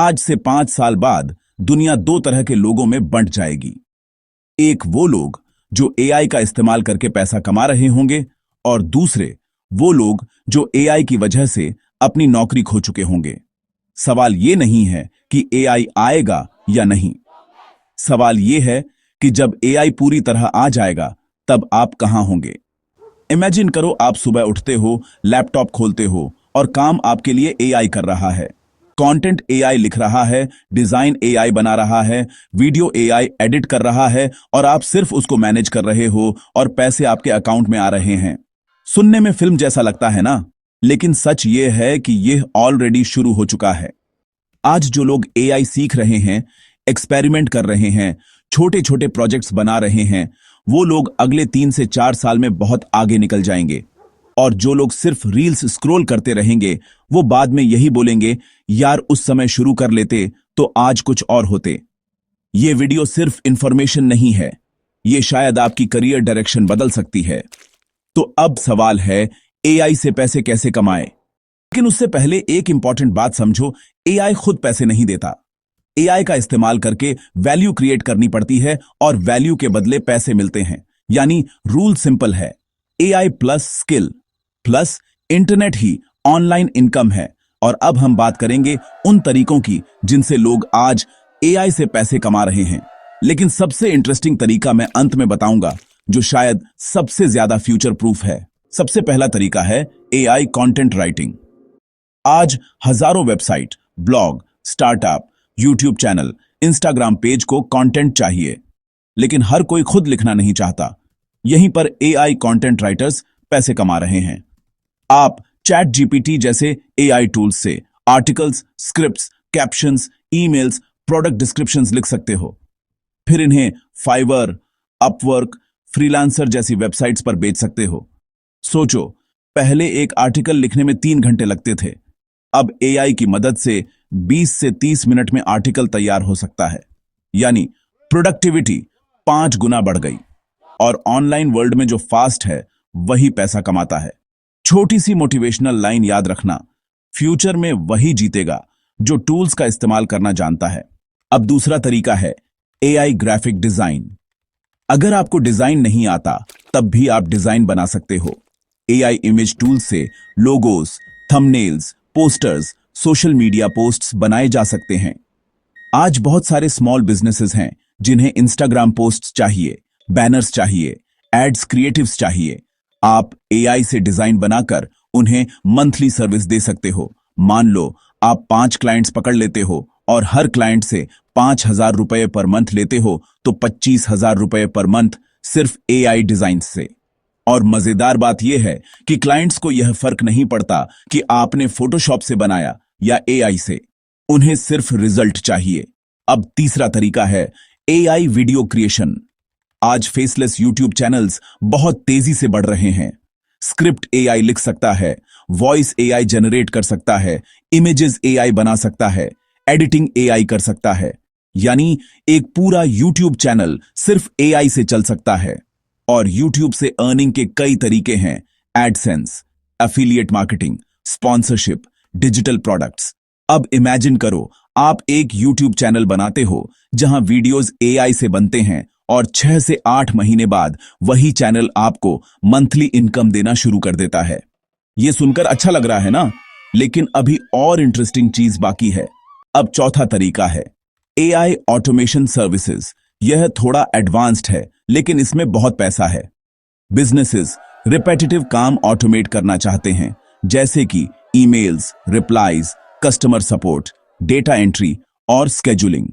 आज से 5 साल बाद दुनिया दो तरह के लोगों में बंट जाएगी। एक वो लोग जो एआई का इस्तेमाल करके पैसा कमा रहे होंगे और दूसरे वो लोग जो एआई की वजह से अपनी नौकरी खो चुके होंगे। सवाल ये नहीं है कि एआई आएगा या नहीं, सवाल ये है कि जब एआई पूरी तरह आ जाएगा तब आप कहां होंगे। इमेजिन करो, आप सुबह उठते हो, लैपटॉप खोलते हो और काम आपके लिए एआई कर रहा है। कंटेंट एआई लिख रहा है, डिजाइन एआई बना रहा है, वीडियो एआई एडिट कर रहा है और आप सिर्फ उसको मैनेज कर रहे हो और पैसे आपके अकाउंट में आ रहे हैं। सुनने में फिल्म जैसा लगता है ना, लेकिन सच ये है कि यह ऑलरेडी शुरू हो चुका है। आज जो लोग एआई सीख रहे हैं, एक्सपेरिमेंट कर रहे हैं, छोटे छोटे प्रोजेक्ट्स बना रहे हैं, वो लोग अगले 3 से 4 साल में बहुत आगे निकल जाएंगे। और जो लोग सिर्फ रील्स स्क्रॉल करते रहेंगे, वो बाद में यही बोलेंगे, यार उस समय शुरू कर लेते तो आज कुछ और होते। ये वीडियो सिर्फ इंफॉर्मेशन नहीं है, ये शायद आपकी करियर डायरेक्शन बदल सकती है। तो अब सवाल है, एआई से पैसे कैसे कमाएं? लेकिन उससे पहले एक इंपॉर्टेंट बात समझो, एआई खुद पैसे नहीं देता। एआई का इस्तेमाल करके वैल्यू क्रिएट करनी पड़ती है और वैल्यू के बदले पैसे मिलते हैं। यानी रूल सिंपल है, AI plus skill plus internet ही ऑनलाइन इनकम है। और अब हम बात करेंगे उन तरीकों की जिनसे लोग आज एआई से पैसे कमा रहे हैं। लेकिन सबसे इंटरेस्टिंग तरीका मैं अंत में बताऊंगा, जो शायद सबसे ज्यादा फ्यूचर प्रूफ है। सबसे पहला तरीका है एआई कंटेंट राइटिंग। आज हजारों website, blog, startup, YouTube channel, Instagram page को कंटेंट चाहिए, लेकिन हर कोई खुद लिखना नहीं चाहता। यहीं पर एआई कंटेंट राइटर्स पैसे कमा रहे हैं। आप चैट जीपीटी जैसे एआई टूल्स से articles, scripts, captions, emails, product descriptions लिख सकते हो। फिर इन्हें फाइवर, अपवर्क, फ्रीलांसर जैसी वेबसाइट्स पर बेच सकते हो। सोचो, पहले एक आर्टिकल लिखने में 3 घंटे लगते थे, अब एआई की मदद से 20 से 30 मिनट में आर्टिकल तैयार हो सकता है। यानी प्रोडक्टिविटी 5 गुना बढ़ गई। और ऑनलाइन वर्ल्ड में जो फास्ट है वही पैसा कमाता है। छोटी सी मोटिवेशनल लाइन याद रखना, फ्यूचर में वही जीतेगा जो टूल्स का इस्तेमाल करना जानता है। अब दूसरा तरीका है एआई ग्राफिक डिजाइन। अगर आपको डिजाइन नहीं आता तब भी आप डिजाइन बना सकते हो। एआई इमेज टूल से logos, thumbnails, posters, social media posts बनाए जा सकते हैं। आज बहुत सारे स्मॉल बिजनेसेस हैं जिन्हें इंस्टाग्राम पोस्ट्स चाहिए, बैनर्स चाहिए, एड्स, क्रिएटिव्स चाहिए। आप एआई से डिजाइन बनाकर उन्हें मंथली सर्विस दे सकते हो। मान लो आप 5 क्लाइंट्स पकड़ लेते हो और हर क्लाइंट से 5,000 रुपए पर मंथ लेते हो, तो 25,000 रुपए पर मंथ सिर्फ एआई डिजाइन से। और मजेदार बात यह है कि क्लाइंट्स को यह फर्क नहीं पड़ता कि आपने फोटोशॉप से बनाया या एआई से, उन्हें सिर्फ रिजल्ट चाहिए। अब तीसरा तरीका है एआई वीडियो क्रिएशन। आज फेसलेस यूट्यूब चैनल्स बहुत तेजी से बढ़ रहे हैं। स्क्रिप्ट एआई लिख सकता है, वॉइस एआई जनरेट कर सकता है, इमेजेस एआई बना सकता है, एडिटिंग एआई कर सकता है। यानी एक पूरा यूट्यूब चैनल सिर्फ एआई से चल सकता है। और यूट्यूब से अर्निंग के कई तरीके हैं, AdSense, affiliate marketing, sponsorship, digital products. अब इमेजिन करो, आप एक यूट्यूब चैनल बनाते हो जहां वीडियोस एआई से बनते हैं और 6 से 8 महीने बाद वही चैनल आपको मंथली इनकम देना शुरू कर देता है। यह सुनकर अच्छा लग रहा है ना? लेकिन अभी और इंटरेस्टिंग चीज बाकी है। अब चौथा तरीका है एआई ऑटोमेशन सर्विसेज। यह थोड़ा एडवांस्ड है, लेकिन इसमें बहुत पैसा है। बिजनेसेस रिपेटिटिव काम ऑटोमेट करना चाहते हैं, जैसे कि emails, replies, customer support, data entry और स्केड्यूलिंग।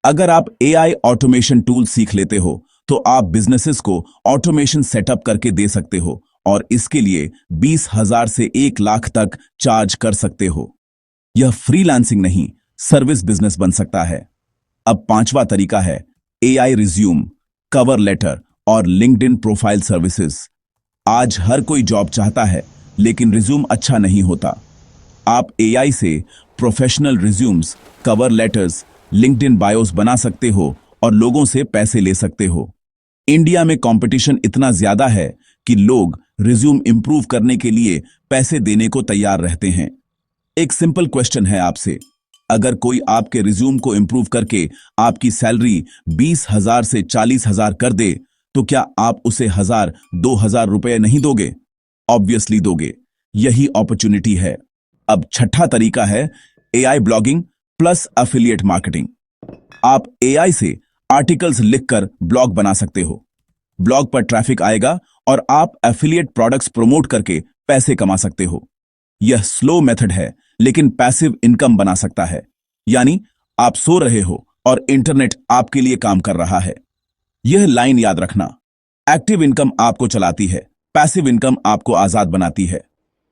अगर आप एआई ऑटोमेशन टूल सीख लेते हो तो आप बिजनेसेस को ऑटोमेशन सेटअप करके दे सकते हो और इसके लिए 20,000 से 1 लाख तक चार्ज कर सकते हो। यह फ्रीलांसिंग नहीं, सर्विस बिजनेस बन सकता है। अब पांचवा तरीका है एआई रिज्यूम, कवर लेटर और लिंक्डइन प्रोफाइल सर्विसेज। आज हर कोई जॉब चाहता है, लेकिन रिज्यूम अच्छा नहीं होता। आप एआई से professional resumes, cover letters, LinkedIn BIOS बना सकते हो और लोगों से पैसे ले सकते हो। इंडिया में कंपटीशन इतना ज्यादा है कि लोग रिज्यूम इंप्रूव करने के लिए पैसे देने को तैयार रहते हैं। एक सिंपल क्वेश्चन है आपसे, अगर कोई आपके रिज्यूम को इंप्रूव करके आपकी सैलरी 20,000 से 40,000 कर दे, तो क्या आप उसे 1,000, 2,000 रुपए नहीं दोगे? ऑब्वियसली दोगे। यही अपॉर्चुनिटी है। अब छठा तरीका है AI blogging plus affiliate marketing. आप एआई से आर्टिकल्स लिखकर ब्लॉग बना सकते हो। ब्लॉग पर ट्रैफिक आएगा और आप एफिलिएट प्रोडक्ट्स प्रमोट करके पैसे कमा सकते हो। यह स्लो मेथड है, लेकिन पैसिव इनकम बना सकता है। यानी आप सो रहे हो और इंटरनेट आपके लिए काम कर रहा है। यह लाइन याद रखना। एक्टिव इनकम आपको चलाती है, पैसिव इनकम आपको आजाद बनाती है।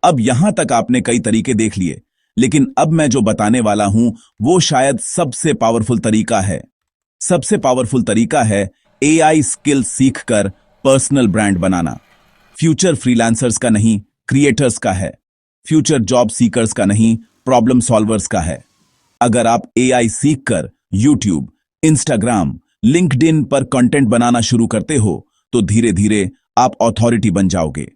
अब यहां तक आपने कई तरीके देख लिए, लेकिन अब मैं जो बताने वाला हूं वो शायद सबसे पावरफुल तरीका है। सबसे पावरफुल तरीका है एआई स्किल सीखकर पर्सनल ब्रांड बनाना। फ्यूचर फ्रीलांसर्स का नहीं, क्रिएटर्स का है। फ्यूचर जॉब सीकर्स का नहीं, प्रॉब्लम सॉल्वर्स का है। अगर आप एआई सीखकर यूट्यूब, इंस्टाग्राम, लिंक्डइन पर कंटेंट बनाना शुरू करते हो, तो धीरे धीरे आप अथॉरिटी बन जाओगे।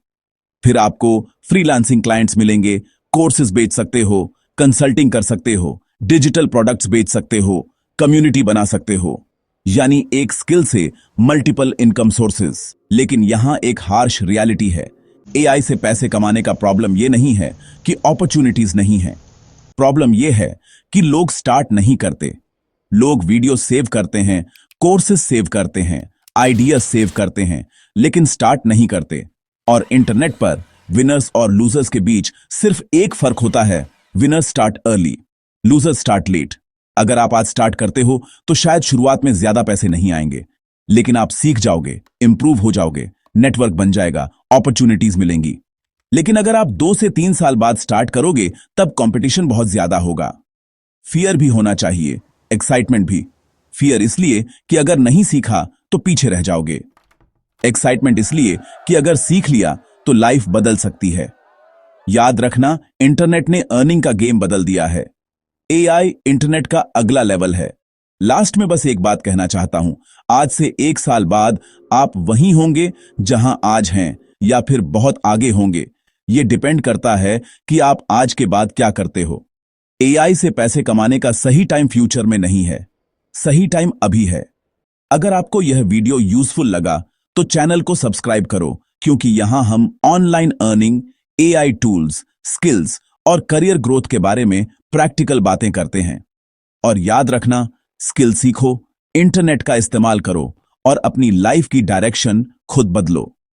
फिर आपको फ्रीलांसिंग क्लाइंट्स मिलेंगे, कोर्सेज बेच सकते हो, कंसल्टिंग कर सकते हो, डिजिटल प्रोडक्ट्स बेच सकते हो, कम्युनिटी बना सकते हो। यानी एक स्किल से मल्टीपल इनकम सोर्सेज। लेकिन यहां एक हार्श रियलिटी है। एआई से पैसे कमाने का प्रॉब्लम यह नहीं है कि अपॉर्चुनिटीज नहीं है। प्रॉब्लम यह है कि लोग स्टार्ट नहीं करते। लोग वीडियो सेव करते हैं, कोर्सेज सेव करते हैं, आइडियाज सेव करते हैं, लेकिन स्टार्ट नहीं करते। और इंटरनेट पर विनर्स और लूजर्स के बीच सिर्फ एक फर्क होता है, winners start early, losers start late. अगर आप आज स्टार्ट करते हो तो शायद शुरुआत में ज्यादा पैसे नहीं आएंगे, लेकिन आप सीख जाओगे, इंप्रूव हो जाओगे, नेटवर्क बन जाएगा, अपॉर्चुनिटीज मिलेंगी। लेकिन अगर आप 2 से 3 साल बाद स्टार्ट करोगे, तब कंपटीशन बहुत ज्यादा होगा। फियर भी होना चाहिए, एक्साइटमेंट भी। फियर इसलिए कि अगर नहीं सीखा तो पीछे रह जाओगे। एक्साइटमेंट इसलिए कि अगर सीख लिया तो लाइफ बदल सकती है। याद रखना, इंटरनेट ने अर्निंग का गेम बदल दिया है। एआई इंटरनेट का अगला लेवल है। लास्ट में बस एक बात कहना चाहता हूं, आज से 1 साल बाद आप वहीं होंगे जहां आज हैं, या फिर बहुत आगे होंगे। यह डिपेंड करता है कि आप आज के बाद क्या करते हो। एआई से पैसे कमाने का सही टाइम फ्यूचर में नहीं है, सही टाइम अभी है। अगर आपको यह वीडियो यूजफुल लगा तो चैनल को सब्सक्राइब करो, क्योंकि यहां हम online earning, AI tools, skills और करियर ग्रोथ के बारे में प्रैक्टिकल बातें करते हैं। और याद रखना, स्किल सीखो, इंटरनेट का इस्तेमाल करो और अपनी लाइफ की डायरेक्शन खुद बदलो।